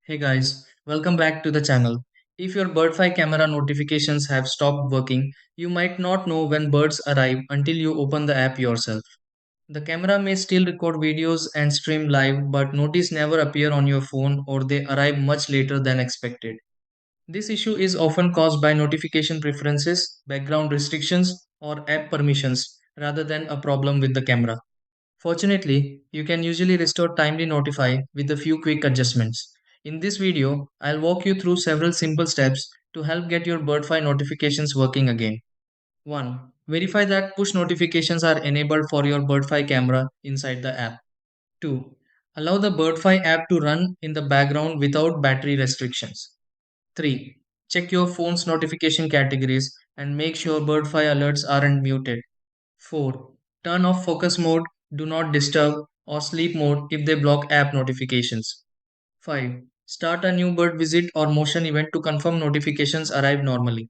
Hey guys, welcome back to the channel. If your Birdfy camera notifications have stopped working, you might not know when birds arrive until you open the app yourself. The camera may still record videos and stream live, but notice never appear on your phone or they arrive much later than expected. This issue is often caused by notification preferences, background restrictions, or app permissions rather than a problem with the camera. Fortunately, you can usually restore timely notify with a few quick adjustments. In this video, I'll walk you through several simple steps to help get your Birdfy notifications working again. 1. Verify that push notifications are enabled for your Birdfy camera inside the app. 2. Allow the Birdfy app to run in the background without battery restrictions. 3. Check your phone's notification categories and make sure Birdfy alerts aren't muted. 4. Turn off focus mode, do not disturb, or sleep mode if they block app notifications. 5. Start a new bird visit or motion event to confirm notifications arrive normally.